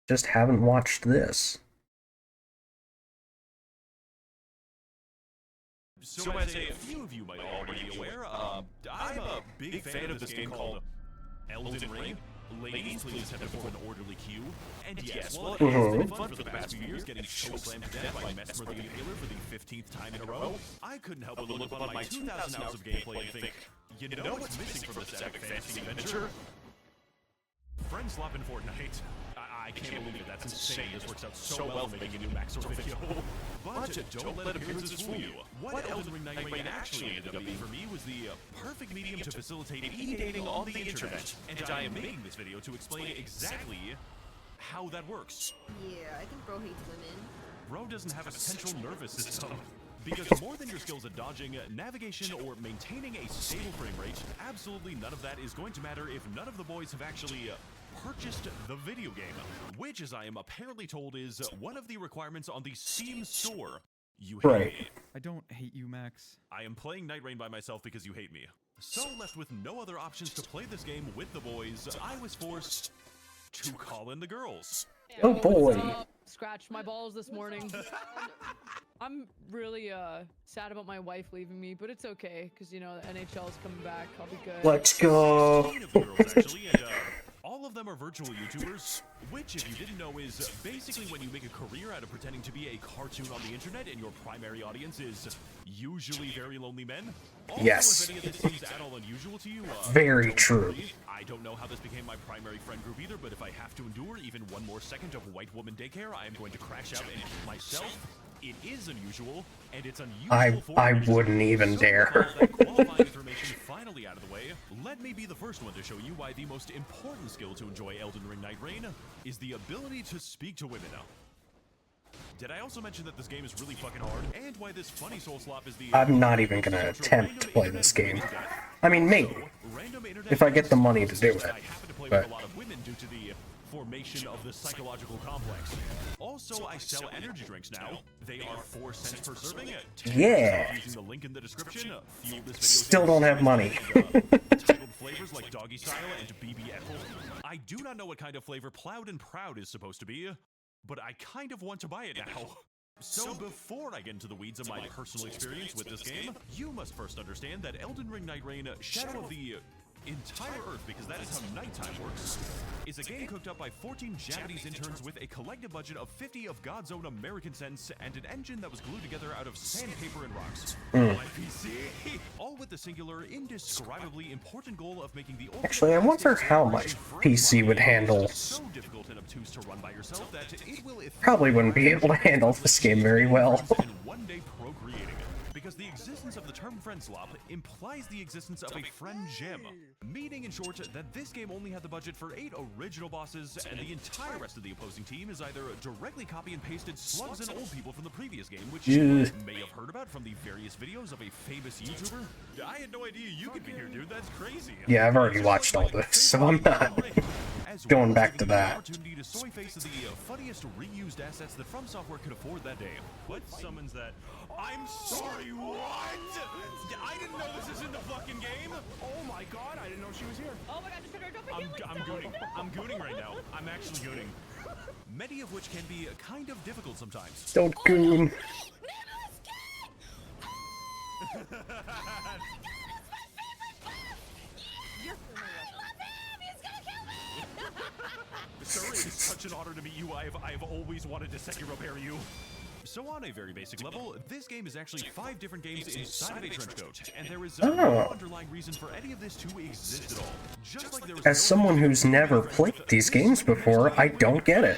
Just haven't watched this. So as a few of you might already be aware, I'm a big fan of this game called Elden Ring. Ladies, please have to form an orderly queue. And yes, well, it's been fun for the past few years getting chokeslammed to death by Max0r NightReign for the 15th time in a row. I couldn't help but look upon my 2,000 hours of gameplay and think, you know what's missing from this epic fantasy adventure? Friend swap in Fortnite. I can't believe it. That's insane. This works out so well for making a new Max0r video. But don't let appearances fool you. What Elden Ring NightReign actually ended up being for me was the perfect medium to facilitate e-dating on the internet. And I am making this video to explain exactly how that works. Yeah, I think bro hates women. Bro doesn't have a central nervous system. Because more than your skills at dodging, navigation, or maintaining a stable frame rate, absolutely none of that is going to matter if none of the boys have actually purchased the video game, which, as I am apparently told, is one of the requirements on the Steam store. You hate me. I don't hate you, Max. I am playing NightReign by myself because you hate me. So, left with no other options to play this game with the boys, I was forced to call in the girls. Oh boy. Scratched my balls this morning. I'm really sad about my wife leaving me, but it's okay because you know the NHL's coming back. I'll be good. Let's go. All of them are virtual YouTubers, which, if you didn't know, is basically when you make a career out of pretending to be a cartoon on the internet and your primary audience is usually very lonely men. Also, Yes. if any of this seems at all unusual to you, Very true. I don't know how this became my primary friend group either, but if I have to endure even one more second of white woman daycare, I am going to crash out and kill myself. It is unusual, and it's unusual for I reasons. wouldn't even dare. That qualifying information finally out of the way, let me be the first one to show you why the most important skill to enjoy Elden Ring NightReign is the ability to speak to women. Did I also mention that this game is really fucking hard, and why this funny soul slop is the... I'm not even gonna attempt to play this game. I mean, maybe. If I get the money to do it. I happen to play But with a lot of women due to the formation of the psychological complex. Also, I sell energy drinks now. They are 4 cents per serving. Yeah. Using the link in the description. Fuel this video Still don't have money. titled flavors like Doggy Style and BB Apple. I do not know what kind of flavor Plowed and Proud is supposed to be, but I kind of want to buy it now. So before I get into the weeds of my personal experience with this game, you must first understand that Elden Ring NightReign, Shadow of the entire Earth, because that is how nighttime works, is a game cooked up by 14 Japanese interns with a collective budget of 50 of God's own American cents and an engine that was glued together out of sandpaper and rocks. My PC! All with the singular, indescribably important goal of making the Actually, I wonder how my PC would handle. so difficult and obtuse to run by yourself that it will Probably wouldn't be able to handle this game very well. and one day procreating. Because the existence of the term friend slop implies the existence of a friend gem. Meaning, in short, that this game only had the budget for 8 original bosses, and the entire rest of the opposing team is either directly copy and pasted slugs and old people from the previous game, which you may have heard about from the various videos of a famous YouTuber. I had no idea you could be here, dude. That's crazy. Yeah, I've already watched all this, so I'm not going back to that. Opportunity to soy face the funniest reused assets that From Software could afford that day. What summons that? I'm sorry, what? I didn't know this is in the fucking game. Oh my god, I didn't know she was here. Oh my god, just her don't I'm gooning. I'm gooning right now. I'm actually gooning. Many of which can be kind of difficult sometimes. Don't goon. Sir, it is such an honor to meet you. I have always wanted to Sekiro pair you. So on a very basic level, this game is actually 5 different games inside of a trench coat, and there is no underlying reason for any of this to exist at all. Just like there was As someone who's never played these games before, I don't get it.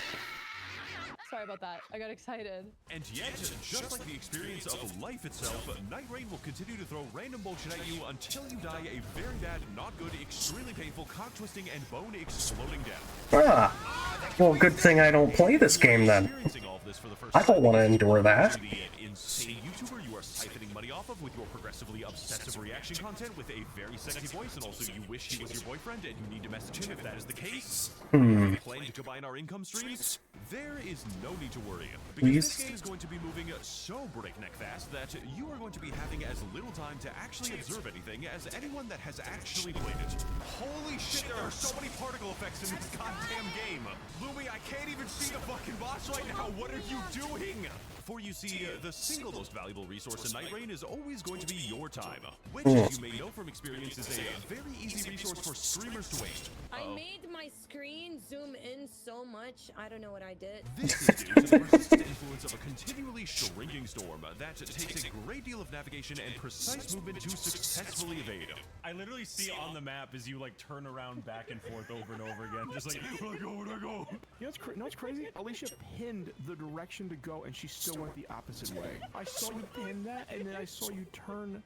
Sorry about that. I got excited. And yet, just like the experience of life itself, NightReign will continue to throw random bullshit at you until you die a very bad, not good, extremely painful, cock-twisting, and bone-exploding death. Ah. Well, good thing I don't play this game then. Experiencing all of this for the first I don't time want to endure that. the insane YouTuber you are siphoning money off of with your progressively obsessive reaction content with a very sexy voice, and also you wish he was your boyfriend and you need to message him if that is the case. Plan to combine our income streams? There is no need to worry, because this game is going to be moving so breakneck fast that you are going to be having as little time to actually observe anything as anyone that has actually played it. Holy shit, there are so many particle effects in this goddamn game. Lumi, I can't even see the fucking boss right now. What are you doing? For you see, the single most valuable resource in NightReign is always going to be your time, which, as you may know from experience, is a very easy resource for streamers to waste. I made my screen zoom in so much, I don't know what I did. This is due to the persistent influence of a continually shrinking storm that takes a great deal of navigation and precise movement to successfully evade. I literally see on the map as you like turn around back and forth over and over again, just like, where do I go, where do I go? You know what's crazy? Alicia pinned the direction to go and she still went the opposite way. I saw you pin that and then I saw you turn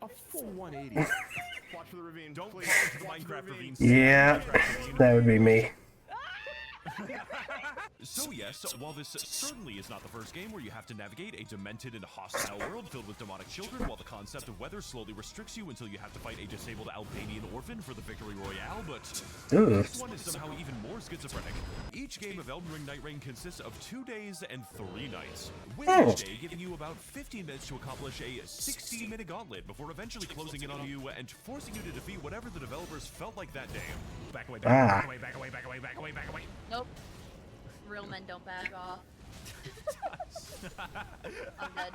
a full 180. Watch for the ravine. Don't play Minecraft ravine. Yeah, that would be me. So yes, while this certainly is not the first game where you have to navigate a demented and hostile world filled with demonic children, while the concept of weather slowly restricts you until you have to fight a disabled Albanian orphan for the victory royale, but this one is somehow even more schizophrenic. Each game of Elden Ring NightReign consists of 2 days and 3 nights, with each day giving you about 15 minutes to accomplish a 60-minute gauntlet before eventually closing in on you and forcing you to defeat whatever the developers felt like that day. Back away, back away, back away, back away, back away, back away. Nope. Real men don't back off. I'm dead.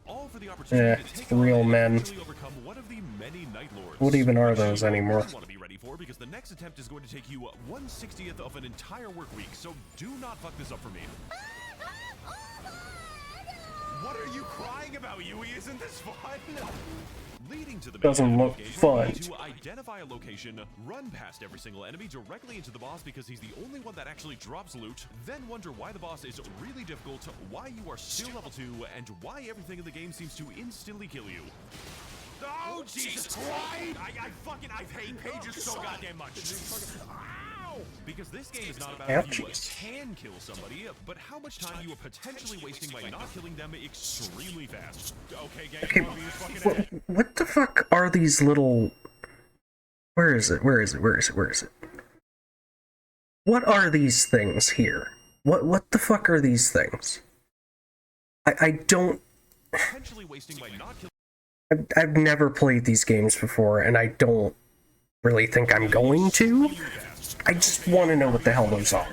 All for the opportunity to take real on men. and actually overcome one of the many Night Lords. What even are Which those you anymore? really want to be ready for, because the next attempt is going to take you 1/60th of an entire work week. So do not fuck this up for me. What are you crying about, Yui? Isn't this fun? Leading to the main Doesn't look game, fun. you need to identify a location, run past every single enemy directly into the boss because he's the only one that actually drops loot, then wonder why the boss is really difficult, why you are still level 2, and why everything in the game seems to instantly kill you. Oh, Jesus Christ! I hate pages so goddamn much. Because this game is not about if you can kill somebody, but how much time you are potentially wasting by not killing them extremely fast. Okay, gang, What the fuck are these little... Where is it? Where is it? Where is it? Where is it? What are these things here? What the fuck are these things? I don't... potentially wasting by not killing... I've never played these games before, and I don't really think I'm going to. I just want to know what the hell those are.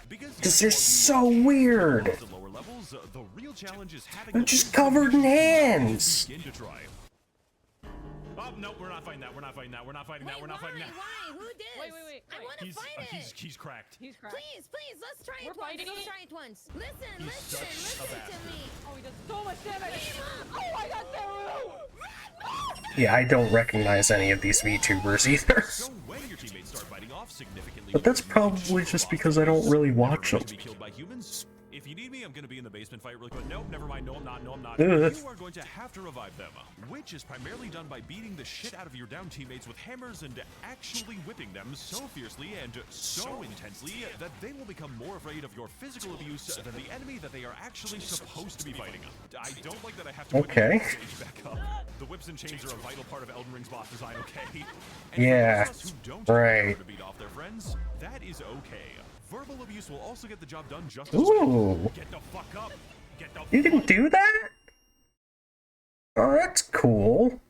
Because they're so weird. I'm just covered in hands. Oh, no, we're not fighting that. We're not fighting that. We're not fighting that. We're not fighting that. Why? Who did? Wait. I want to fight it. He's cracked. He's cracked. Please, let's try it We're once. fighting Let's it? try it once. Listen to me. Oh, he does so much damage. Oh my god, Saru! Yeah, I don't recognize any of these VTubers either. So when your teammates start fighting off significantly, But that's probably just because I don't really watch them. be killed by humans. If you need me, I'm going to be in the basement fight really quick. Nope, never mind. No, I'm not. No, I'm not. Ugh. You are going to have to revive them, which is primarily done by beating the shit out of your down teammates with hammers and actually whipping them so fiercely and so intensely that they will become more afraid of your physical abuse than the enemy that they are actually supposed to be fighting. I don't like that I have to whip Okay. the stage back up. The whips and chains are a vital part of Elden Ring's boss design, okay? And for Yeah, those of us who don't have right. the power to beat off their friends, that is okay. Verbal abuse will also get the job done just as Ooh. well. Get the fuck up. Get the You can do that? Oh, that's cool.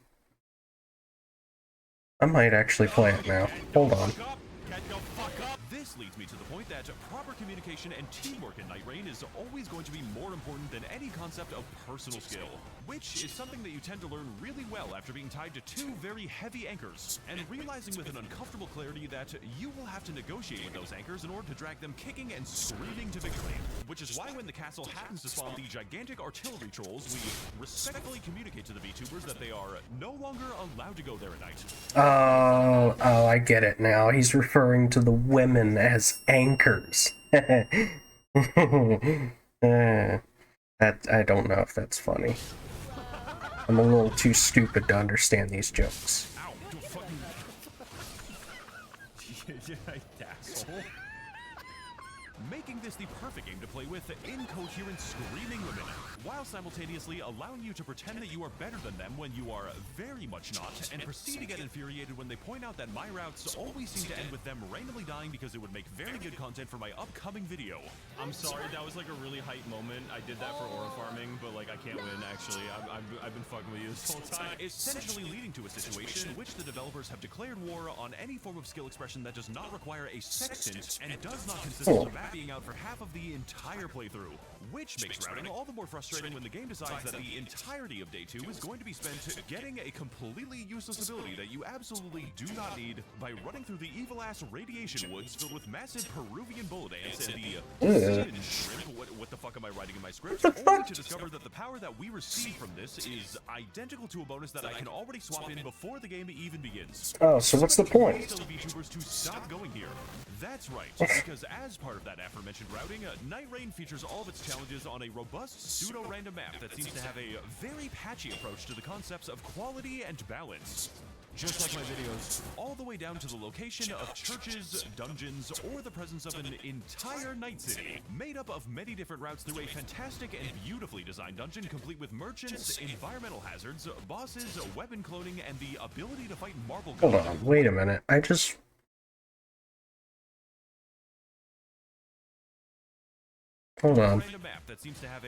I might actually play it now. Hold on. Get the fuck up. This leads me to the point that proper communication and teamwork in NightReign is always going to be more important than any concept of personal skill, which is something that you tend to learn really well after being tied to 2 very heavy anchors, and realizing with an uncomfortable clarity that you will have to negotiate with those anchors in order to drag them kicking and screaming to victory. Which is why when the castle happens to spawn the gigantic artillery trolls, we respectfully communicate to the VTubers that they are no longer allowed to go there at night. Oh, I get it now. He's referring to the women as anchors. That I don't know if that's funny. I'm a little too stupid to understand these jokes. Ow, you fucking... asshole. making this the perfect game to play with incoherent screaming women, while simultaneously allowing you to pretend that you are better than them when you are very much not, and proceed to get infuriated when they point out that my routes always seem to end with them randomly dying because it would make very good content for my upcoming video. I'm sorry, that was like a really hype moment. I did that for aura farming, but like I can't win actually. I've been fucking with you this whole time. Essentially leading to a situation in which the developers have declared war on any form of skill expression that does not require a sextant and does not consist of the map being out for half of the entire playthrough, which makes routing all the more frustrating when the game decides that the entirety of day 2 is going to be spent getting a completely useless ability that you absolutely do not need by running through the evil-ass radiation woods filled with massive Peruvian bullet ants and the shrimp. What the fuck am I writing in my script? Only to discover that the power that we receive from this is identical to a bonus that I can already swap in before the game even begins. Oh, so what's the point? Tell VTubers to stop going here. That's right, because as part of that aforementioned routing, NightReign features all of its challenges on a robust pseudo-random map that seems to have a very patchy approach to the concepts of quality and balance. Just like my videos. All the way down to the location of churches, dungeons, or the presence of an entire night city, made up of many different routes through a fantastic and beautifully designed dungeon complete with merchants, environmental hazards, bosses, weapon cloning, and the ability to fight marble Hold gods. on, wait a minute. Hold on.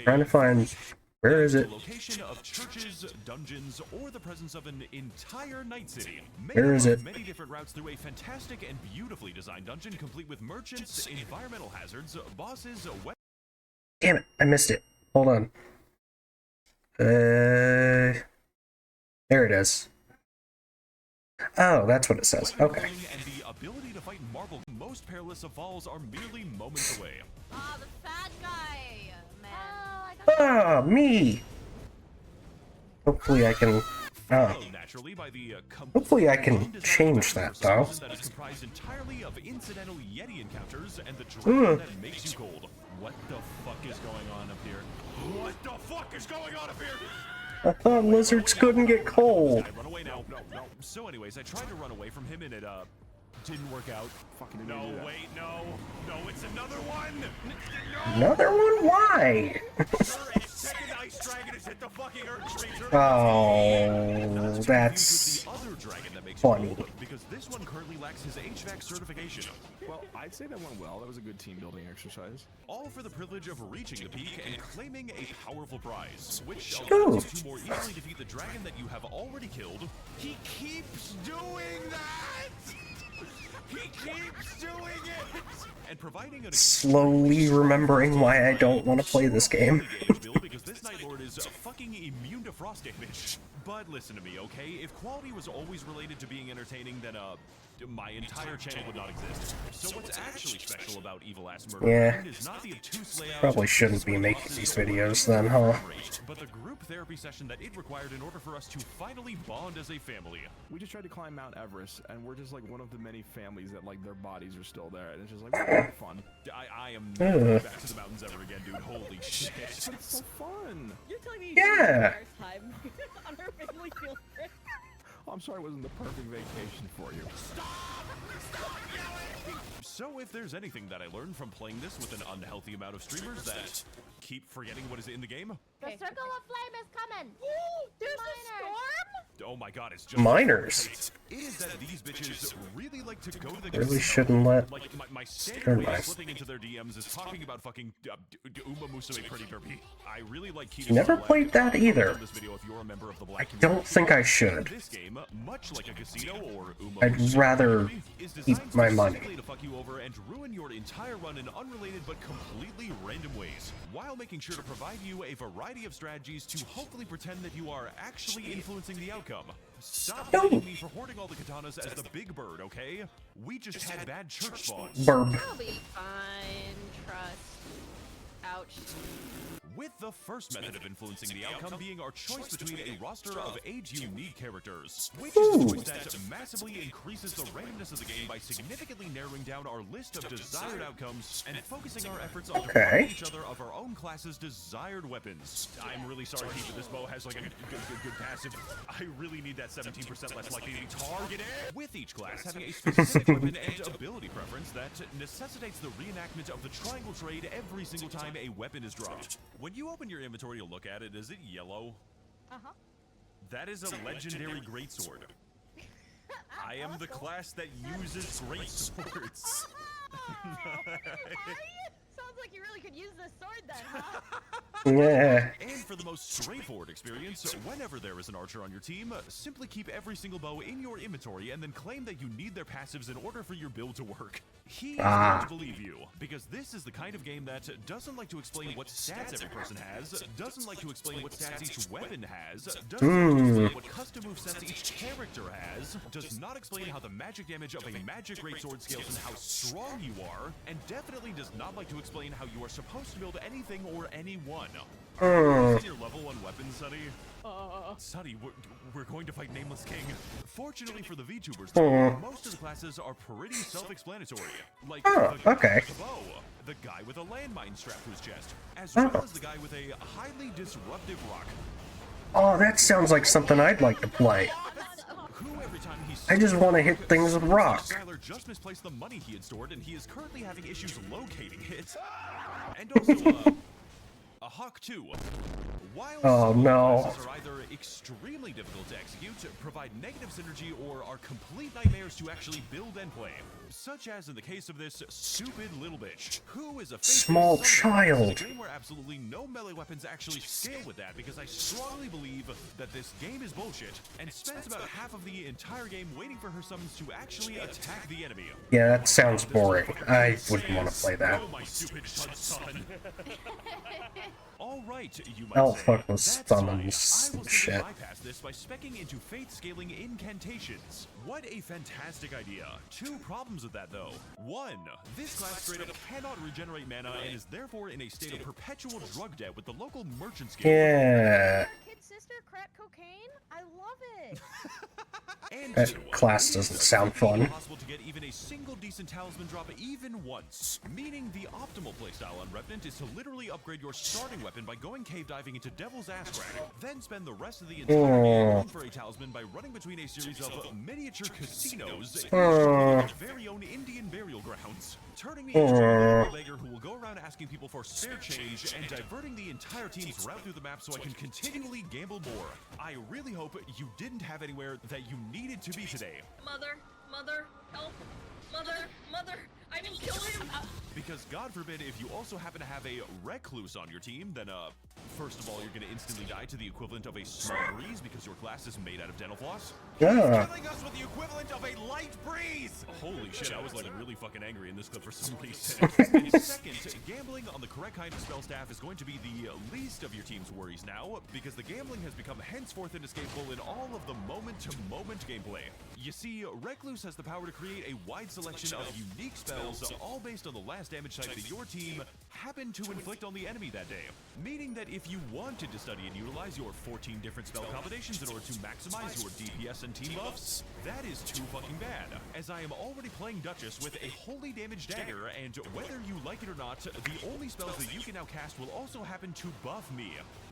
Trying to find... Where is it? Location of churches, dungeons, or the presence of an entire night city. Where is it? Many different routes through a fantastic and beautifully designed dungeon complete with merchants, environmental hazards, bosses, Damn it, I missed it. Hold on. There it is. Oh, that's what it says. Okay. and the ability to fight marble. Most perilous of falls are merely moments away. Ah, the fat guy, man. Ah, me! Hopefully I can... Oh. Naturally by the Hopefully I can change that, though. That is comprised entirely of incidental Yeti encounters and the dragon that makes you cold. What the fuck is going on up here? What the fuck is going on up here? I thought lizards couldn't get cold. I run away now. No. So anyways, I tried to run away from him and it didn't work out. Fucking No, wait, no, it's another one. Another one? Why? Sir, a second ice dragon has hit the fucking earth creature. Oh, that's funny. Because this one currently lacks his HVAC certification. Well, I'd say that went well. That was a good team building exercise. All for the privilege of reaching the peak and claiming a powerful prize, which Ooh. allows you to more easily defeat the dragon that you have already killed. He keeps doing that! He keeps doing it! And providing a Slowly remembering why I don't want to play this game. because this Night Lord is fucking immune to frost damage. But listen to me, okay? If quality was always related to being entertaining, then my entire channel would not exist. So what's actually special about Evil Ass Murder Yeah. is not the obtuse layout, Probably shouldn't be making these videos then, huh? but the group therapy session that it required in order for us to finally bond as a family. We just tried to climb Mount Everest, and we're just like one of the many families that like their bodies are still there, and it's just like really fun. I am never back to the mountains ever again, dude. Holy shit. But it's so fun. You're telling me Yeah. first time on our family field trip. Oh, I'm sorry it wasn't the perfect vacation for you. So if there's anything that I learned from playing this with an unhealthy amount of streamers that keep forgetting what is in the game, The circle of flame is coming. There's a Miners. storm? oh my god, it's just Miners. It is that these bitches really like to go to the Really shouldn't let... like my Turn standard way my- of slipping into their DMs is talking about fucking Uma Musume Pretty Derpy. I really like keeping Never it black. played that Comment either. on this video if you're a member of the black I don't think I community. should. This game, much like a casino or Uma I'd Musume rather Pretty Derpy, is keep designed my money. specifically to fuck you over and ruin your entire run in unrelated but completely random ways, while making sure to provide you a variety of strategies to hopefully pretend that you are actually influencing the outcome. Stop blaming me for hoarding all the katanas as the big bird, okay? We just had bad church spawns. Burb. I'll be fine. Trust. Ouch. with the first method of influencing the outcome being our choice between a roster of 8 unique characters, which is a choice that massively increases the randomness of the game by significantly narrowing down our list of desired outcomes and focusing our efforts on depriving each other of our own class's desired weapons. I'm really sorry, Pete, but this bow has like a good passive. I really need that 17% less likely to be targeted. With each class having a specific weapon and ability preference that necessitates the reenactment of the triangle trade every single time a weapon is dropped. When you open your inventory to look at it, is it yellow? Uh-huh. That is a legendary greatsword. I am the class that uses greatswords. Sounds like you really could use this sword then, huh? Yeah. And for the most straightforward experience, whenever there is an archer on your team, simply keep every single bow in your inventory and then claim that you need their passives in order for your build to work. He is going to believe you, because this is the kind of game that doesn't like to explain what stats every person has, doesn't like to explain what stats each weapon has, doesn't like to explain what custom movesets each character has, does not explain how the magic damage of a magic greatsword scales and how strong you are, and definitely does not like to explain how you are supposed to build anything or anyone. Is your level 1 weapon, Sunny? Sunny, we're going to fight Nameless King. Fortunately for the VTubers, though, most of the classes are pretty self-explanatory. Like the guy with a bow, the guy with a landmine strapped to his chest, as well as the guy with a highly disruptive rock. Oh, that sounds like something I'd like to play. Who, every time I just want to hit things with rock. Skylar just misplaced the money he had stored, and he is currently having issues locating it. And also, a Hawk 2. While no. classes are either extremely difficult to execute, provide negative synergy, or are complete nightmares to actually build and play. Such as in the case of this stupid little bitch, who is a small child. a game where absolutely no melee weapons actually scale with that, because I strongly believe that this game is bullshit, and spends about half of the entire game waiting for her summons to actually attack the enemy. Yeah, that sounds boring. I wouldn't want to play that. Oh, my stupid son. All right, you might I'll say. fuck with That's summons fine. I will and simply shit. bypass this by specking into faith scaling incantations. What a fantastic idea. 2 problems with that though. 1, this class straight up cannot regenerate mana and is therefore in a state of perpetual drug debt with the local merchants guild. Yeah. Your kid sister crack cocaine? I love it. And That 2, class doesn't sound fun. impossible to get even a single decent talisman drop even once. Meaning the optimal playstyle on Revenant is to literally upgrade your starting weapon by going cave diving into Devil's Ass Crack, then spend the rest of the entire game looking for a talisman by running between a series of miniature casinos in your very own Indian burial grounds, turning me into a beggar who will go around asking people for spare change and diverting the entire team's route through the map so I can continually gamble more. I really hope you didn't have anywhere that you needed to be today. Mother, help. Mother, I didn't kill him. Because God forbid if you also happen to have a recluse on your team, then first of all, you're gonna instantly die to the equivalent of a small breeze because your class is made out of dental floss. Yeah. Killing us with the equivalent of a light breeze! Holy shit, I was like really fucking angry in this clip for some reason. And second, gambling on the correct kind of spell staff is going to be the least of your team's worries now, because the gambling has become henceforth inescapable in all of the moment-to-moment gameplay. You see, Recluse has the power to create a wide selection of unique spells, all based on the last damage type that your team happened to inflict on the enemy that day. Meaning that if you wanted to study and utilize your 14 different spell combinations in order to maximize your DPS and team buffs, that is too fucking bad, as I am already playing Duchess with a holy damage dagger, and whether you like it or not, the only spells that you can now cast will also happen to buff me.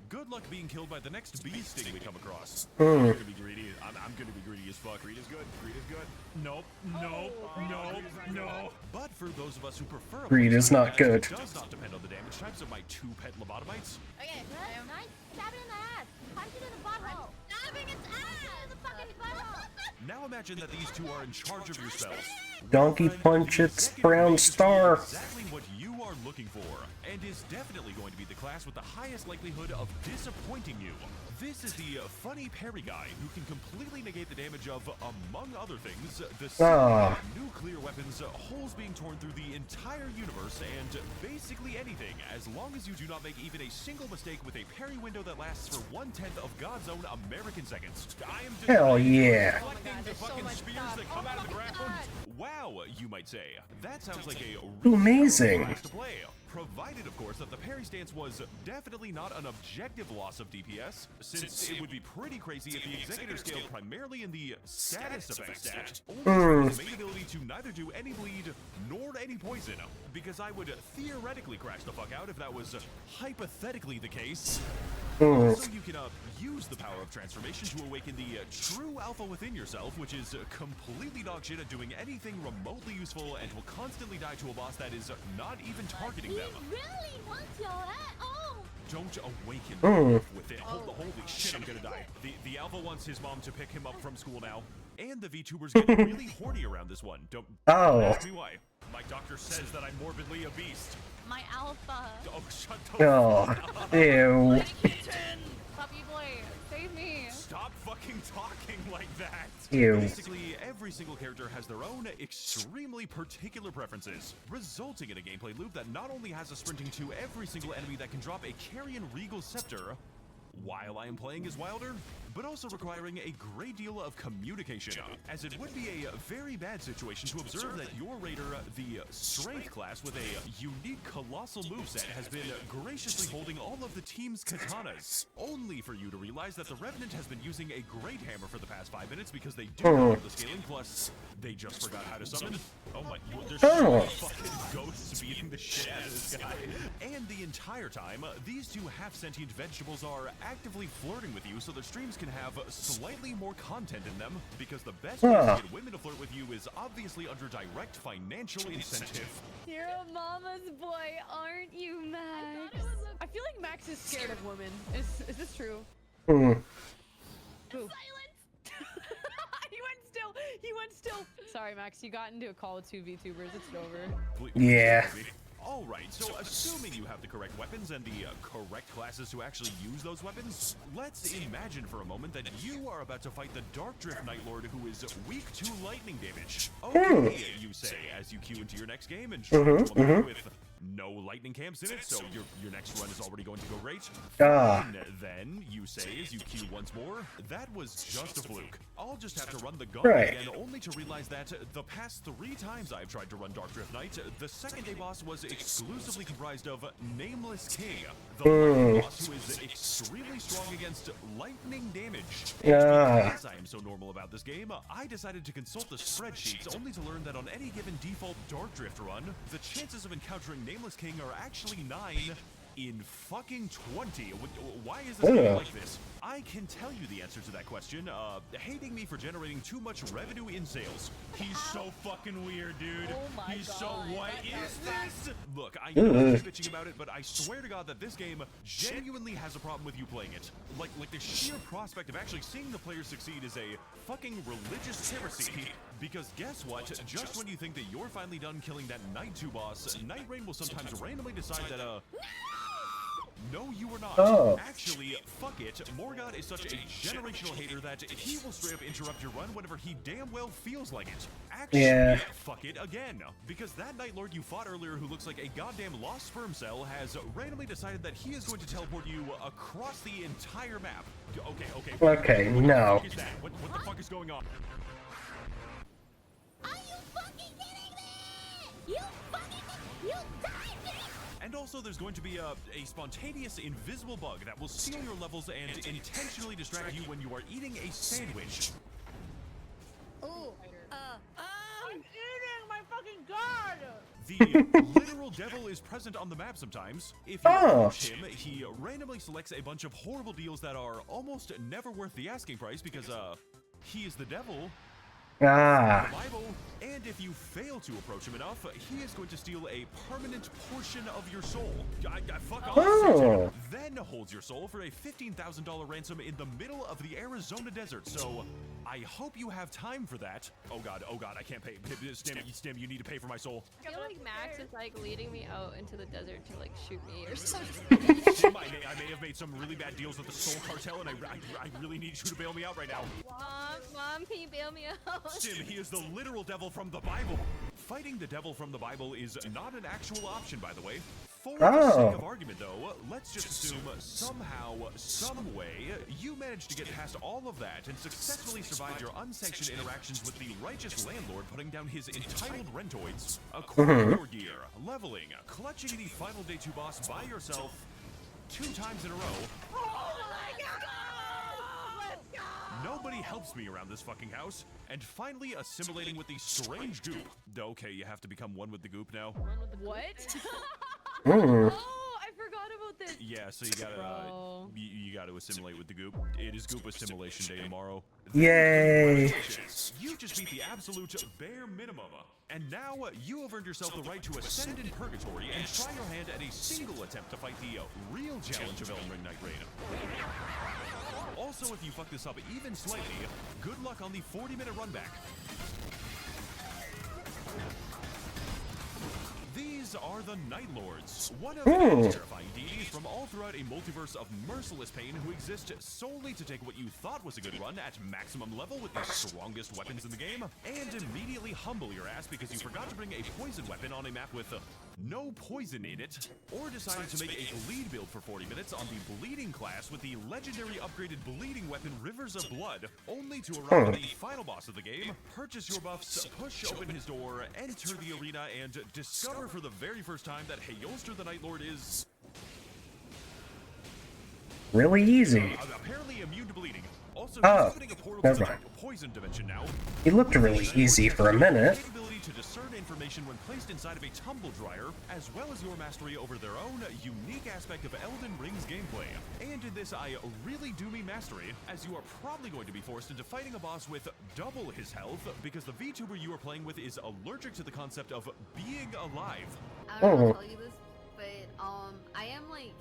Good luck being killed by the next bee sting we come across. I'm gonna be greedy. I'm gonna be greedy as fuck. Greed is good. Greed is good. Nope. No. But for those of us who prefer a Greed is not good. It does not depend on the damage types of my 2 pet lobotomites. Okay, nice. Stab it in the ass. Punch it in the butthole. Stabbing its ass. In the fucking butthole. Now imagine that these 2 are in charge of your spells. Donkey punch its brown star. Exactly what you are looking for, and is definitely going to be the class with the highest likelihood of disappointing you. This is the funny parry guy who can completely negate the damage of, among other things, the nuclear weapons, holes being torn through the entire universe, and basically anything, as long as you do not make even a single mistake with a parry window that lasts for 1/10 of God's own American seconds. I am Hell yeah. deflecting the fucking spears that come out of the ground. Wow, you might say. That sounds like a Amazing. class to play, provided, of course, that the parry stance was definitely not an objective loss of DPS, since it would be pretty crazy if the Executor scaled primarily in the status effect stat, only the main ability to neither do any bleed nor any poison, because I would theoretically crash the fuck out if that was hypothetically the case. Also, you can use the power of transformation to awaken the true alpha within yourself, which is completely dog shit at doing anything remotely useful and will constantly die to a boss that is not even targeting them. Really wants your head. Oh. Don't awaken with it. Holy shit, I'm gonna die. The alpha wants his mom to pick him up from school now. And the VTubers get really horny around this one. Don't ask me why. My doctor says that I'm morbidly obese. My alpha. Oh, shut the fuck up. Ew. Puppy boy, save me. Stop fucking talking like that. Ew. Basically, every single character has their own extremely particular preferences, resulting in a gameplay loop that not only has us sprinting to every single enemy that can drop a Carrion Regal Scepter while I am playing as Wilder, but also requiring a great deal of communication, as it would be a very bad situation to observe that your raider, the Strength class with a unique colossal moveset, has been graciously holding all of the team's katanas, only for you to realize that the Revenant has been using a great hammer for the past 5 minutes because they do not know the scaling, plus they just forgot how to summon. Oh my, there's so many fucking ghosts beating the shit out of this guy. And the entire time, these two half-sentient vegetables are actively flirting with you so their streams can have slightly more content in them, because the best way to get women to flirt with you is obviously under direct financial incentive. You're a mama's boy, aren't you, Max? I feel like Max is scared of women. Is this true? Ooh. He went still. Sorry, Max, you got into a call with 2 VTubers. It's over. Yeah. Alright, so assuming you have the correct weapons and the correct classes to actually use those weapons, let's imagine for a moment that you are about to fight the Dark Drift Night Lord, who is weak to lightning damage. Okay, you say, as you queue into your next game and try to with no lightning camps in it, so your next run is already going to go great. And then, you say, as you queue once more, that was just a fluke. I'll just have to run the gauntlet again, only to realize that the past 3 times I've tried to run Dark Drift Knight, the second day boss was exclusively comprised of Nameless King, the lightning boss who is extremely strong against lightning damage. And because I am so normal about this game, I decided to consult the spreadsheets, only to learn that on any given default Dark Drift run, the chances of encountering Nameless King are actually 9 in fucking 20. Why is this game like this? I can tell you the answer to that question. Hating me for generating too much revenue in sales. He's so fucking weird, dude. Oh my He's God. so what is this? Look, I know I'm bitching about it, but I swear to God that this game genuinely has a problem with you playing it. Like the sheer prospect of actually seeing the players succeed is a fucking religious heresy. Because guess what? Just when you think that you're finally done killing that Night 2 boss, NightReign will sometimes randomly decide that, no, you are not. Actually, fuck it. Morgott is such a generational hater that he will straight up interrupt your run whenever he damn well feels like it. Actually, fuck it again. Because that Night Lord you fought earlier who looks like a goddamn lost sperm cell has randomly decided that he is going to teleport you across the entire map. Okay, no. What the fuck is that? What the fuck is going on? Are you fucking kidding me? You died me! And also, there's going to be a spontaneous invisible bug that will steal your levels and intentionally distract you when you are eating a sandwich. Ooh. I'm eating my fucking god! The literal devil is present on the map sometimes. If you approach him, he randomly selects a bunch of horrible deals that are almost never worth the asking price because, he is the devil. The Bible, and if you fail to approach him enough, he is going to steal a permanent portion of your soul. Fuck off. Then holds your soul for a $15,000 ransom in the middle of the Arizona desert. So I hope you have time for that. Oh god, I can't pay. Stim, you need to pay for my soul. I feel like Max is like leading me out into the desert to like shoot me or something. Stim, I may have made some really bad deals with the Soul Cartel, and I really need you to bail me out right now. Mom, can you bail me out? Stim, he is the literal devil from the Bible. Fighting the devil from the Bible is not an actual option, by the way. For the Oh. sake of argument, though, let's just assume somehow, some way, you managed to get past all of that and successfully survived your unsanctioned interactions with the righteous landlord putting down his entitled rentoids, acquiring your gear, leveling, clutching the final day 2 boss by yourself 2 times in a row. Oh my god! Let's go! Nobody helps me around this fucking house, and finally assimilating with the strange goop. Okay, you have to become one with the goop now. What? Mm. Oh, I forgot about this. Yeah, so you gotta Bro. you gotta assimilate with the goop. It is goop assimilation day tomorrow. Yay! You just beat the absolute bare minimum, and now you have earned yourself the right to ascend in purgatory and try your hand at a single attempt to fight the real challenge of Elden Ring NightReign. Also, if you fuck this up even slightly, good luck on the 40-minute run back. These are the Night Lords, one of the terrifying deities from all throughout a multiverse of merciless pain who exist solely to take what you thought was a good run at maximum level with the strongest weapons in the game, and immediately humble your ass because you forgot to bring a poison weapon on a map with no poison in it, or decided to make a bleed build for 40 minutes on the bleeding class with the legendary upgraded bleeding weapon Rivers of Blood, only to arrive at the final boss of the game, purchase your buffs, push open his door, enter the arena, and discover for the very first time that Hayolster the Night Lord is Really easy. apparently immune to bleeding. Also, Oh, opening a portal never to the mind. poison dimension now. He looked really easy for a minute. Capability to discern information when placed inside of a tumble dryer, as well as your mastery over their own unique aspect of Elden Ring's gameplay. And in this, I really do mean mastery, as you are probably going to be forced into fighting a boss with double his health, because the VTuber you are playing with is allergic to the concept of being alive. I don't know how to tell you this, but I am like.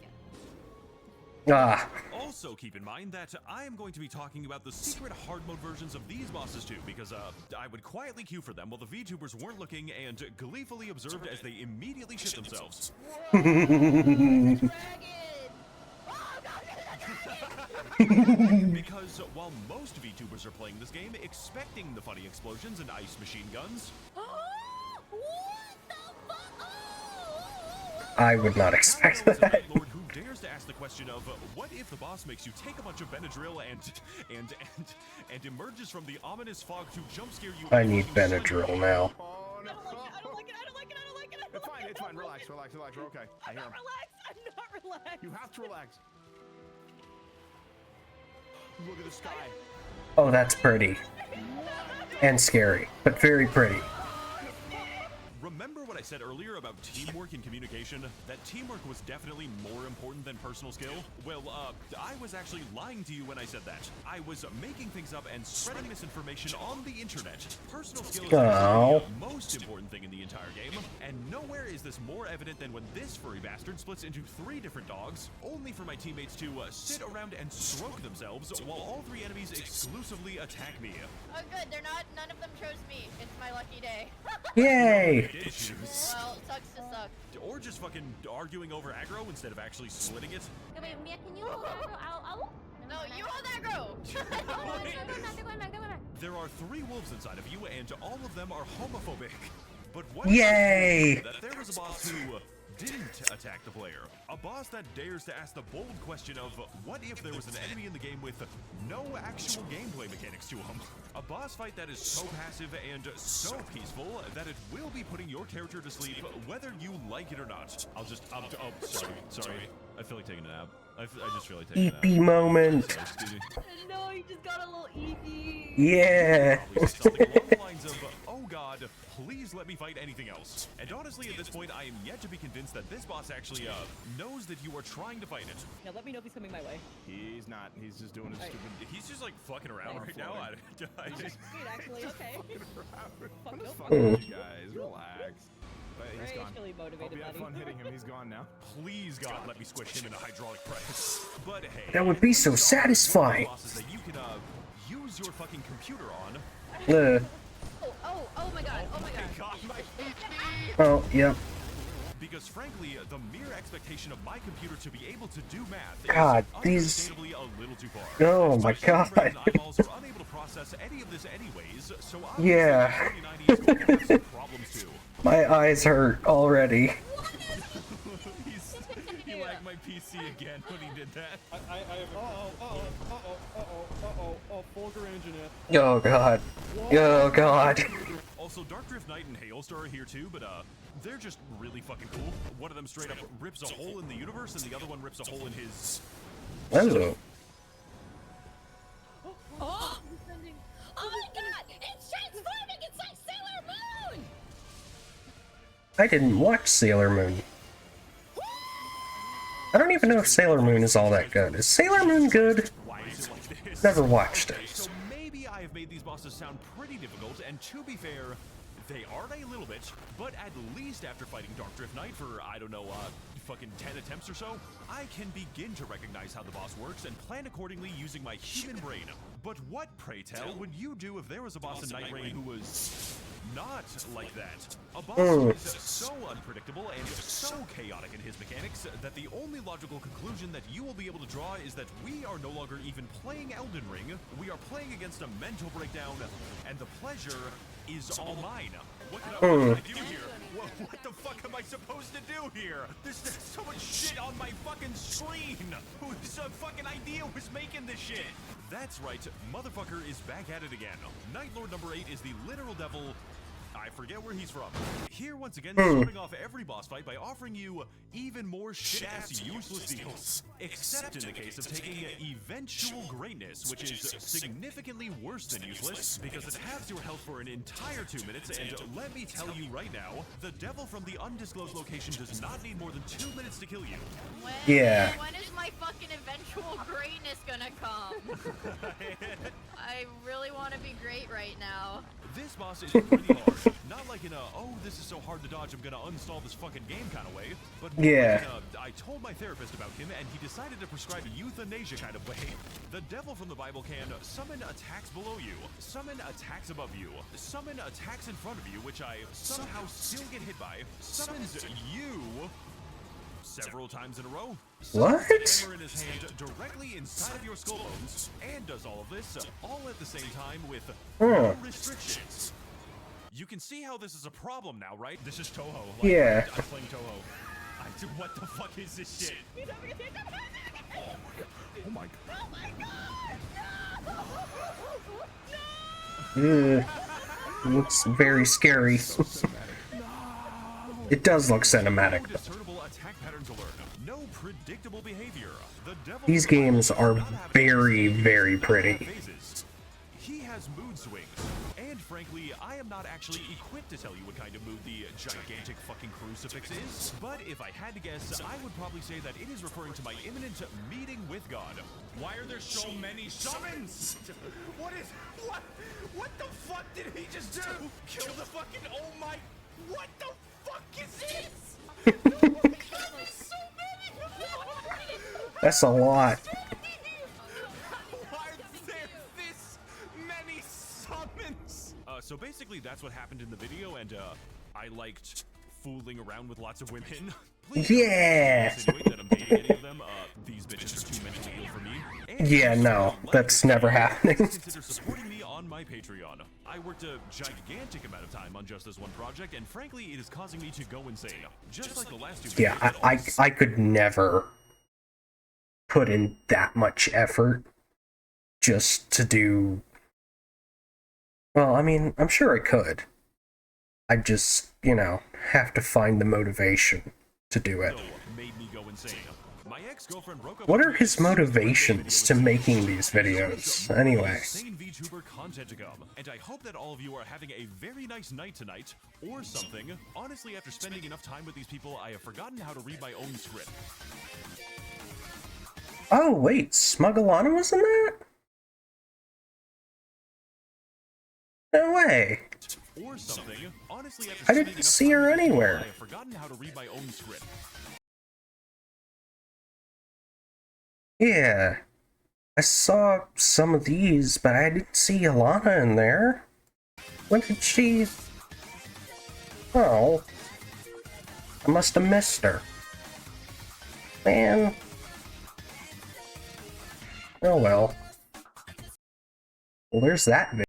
Ah, Also keep in mind that I am going to be talking about the secret hard mode versions of these bosses too, because I would quietly queue for them while the VTubers weren't looking and gleefully observed as they immediately shit themselves. Because while most VTubers are playing this game expecting the funny explosions and ice machine guns, I would not expect there is a that. Night Lord who dares to ask the question of what if the boss makes you take a bunch of Benadryl and emerges from the ominous fog to jump scare you? I need Benadryl now. Oh, no. I don't like it. It's fine, it's fine. Relax. We're okay. I hear him. I'm not relaxed. You have to relax. Look at the sky. Oh, that's pretty. And scary, but very pretty. Remember what I said earlier about teamwork and communication? That teamwork was definitely more important than personal skill? Well, I was actually lying to you when I said that. I was making things up and spreading misinformation on the internet. Personal skill is the most important thing in the entire game, and nowhere is this more evident than when this furry bastard splits into 3 different dogs, only for my teammates to sit around and stroke themselves while all 3 enemies exclusively attack me. Oh, good. None of them chose me. It's my lucky day. Yay! Well, sucks to suck. Or just fucking arguing over aggro instead of actually splitting it. Wait, Mia, can you hold aggro? No, you hold aggro! There are 3 wolves inside of you, and all of them are homophobic. But what Yay! that there was a boss who didn't attack the player. A boss that dares to ask the bold question of what if there was an enemy in the game with no actual gameplay mechanics to him? A boss fight that is so passive and so peaceful that it will be putting your character to sleep whether you like it or not. Sorry. I feel like taking a nap. I just feel like taking a nap. EP moment. Sorry, excuse me. No, you just got a little EP. Yeah. Probably something along the lines of, oh god, please let me fight anything else. And honestly, at this point, I am yet to be convinced that this boss actually knows that you are trying to fight it. Now let me know if he's coming my way. He's not. He's just doing his stupid. He's just like fucking around right now. Sweet, actually. Okay. I'm just Fuck, fucking with you guys. Relax. But he's gone. Racially Hope motivated, you had buddy. fun hitting him. He's gone now. Please, God, let me squish him in a hydraulic press. But hey, That would be so satisfying. bosses that you can use your fucking computer on. Oh my god, oh my god. Oh, yep. Because frankly, the mere expectation of my computer to be able to do math God, is these- understandably a little too far. Oh my My brain and god. eyeballs are unable to process any of this anyways, so obviously Yeah. the 4090 is going to have some problems too. My eyes hurt already. He's drag my PC again when he did that. I have Fulgur engineer. Oh god. Oh god. Also, Dark Drift Knight and Hailstar are here too, but they're just really fucking cool. One of them straight up rips a hole in the universe, and the other one rips a hole in his... Hello. Oh! Oh my god! It's transforming! It's like Sailor Moon! I didn't watch Sailor Moon. I don't even know if Sailor Moon is all that good. Is Sailor Moon good? Why is it like this? Never watched it. So maybe I have made these bosses sound pretty difficult, and to be fair, they are a little bit, but at least after fighting Dark Drift Knight for, I don't know, fucking 10 attempts or so, I can begin to recognize how the boss works and plan accordingly using my human brain. But what, pray tell, would you do if there was a boss in NightReign who was not like that? A boss who is so unpredictable and so chaotic in his mechanics that the only logical conclusion that you will be able to draw is that we are no longer even playing Elden Ring, we are playing against a mental breakdown, and the pleasure is all mine. What can I do here? What the fuck am I supposed to do here? There's so much shit on my fucking screen! Whose fucking idea was making this shit? That's right, motherfucker is back at it again. Night Lord number 8 is the literal devil. I forget where he's from. Here once again, starting off every boss fight by offering you even more shit-ass useless deals. Except in the case of taking eventual greatness, which is significantly worse than useless, because it halves your health for an entire 2 minutes, and let me tell you right now, the devil from the undisclosed location does not need more than 2 minutes to kill you. Yeah. When is my fucking eventual greatness gonna come? I really want to be great right now. This boss is pretty hard. Not like in a, oh, this is so hard to dodge, I'm gonna uninstall this fucking game kind of way, but more Yeah. like in a, I told my therapist about him, and he decided to prescribe euthanasia kind of way. The devil from the Bible can summon attacks below you, summon attacks above you, summon attacks in front of you, which I somehow still get hit by, summons you several times in a row. What? Hammer in his hand directly inside of your skull bones, and does all of this all at the same time with no restrictions. You can see how this is a problem now, right? This is Toho. Like, Yeah. I'm playing Toho. What the fuck is this shit? Oh my god. Oh my god! No! Looks very scary. It does look cinematic. No discernible attack patterns alert. No predictable behavior. The devil These games are very, very pretty. phases. He has mood swings, and frankly, I am not actually equipped to tell you what kind of mood the gigantic fucking crucifix is. But if I had to guess, I would probably say that it is referring to my imminent meeting with God. Why are there so many summons? What the fuck did he just do? Kill the fucking, oh my, what the fuck is this? So many. That's a lot. Why are there this many summons? So basically that's what happened in the video, and I liked fooling around with lots of women. Please Yeah. don't insinuate that I'm dating any of them. These bitches are too mentally ill for me. And Yeah, no, that's never happening. consider supporting me on my Patreon. I worked a gigantic amount of time on just this one project, and frankly, it is causing me to go insane. Just like the last two Yeah, videos. I could never put in that much effort just to do... Well, I mean, I'm sure I could. I just, you know, have to find the motivation to do it. Made me go insane. My ex-girlfriend broke up What with are me his so bad that motivations to making these videos, anyway? insane VTuber content to come. And I hope that all of you are having a very nice night tonight, or something. Honestly, after spending enough time with these people, I have forgotten how to read my own script. Oh, wait, Smuggalana was in that? No way. Or something. Honestly, after I spending didn't enough see time her with these people, anywhere. I have forgotten how to read my own script. Yeah. I saw some of these, but I didn't see Alana in there. When did she... Oh. I must have missed her. Man. Oh well. Well, there's that video.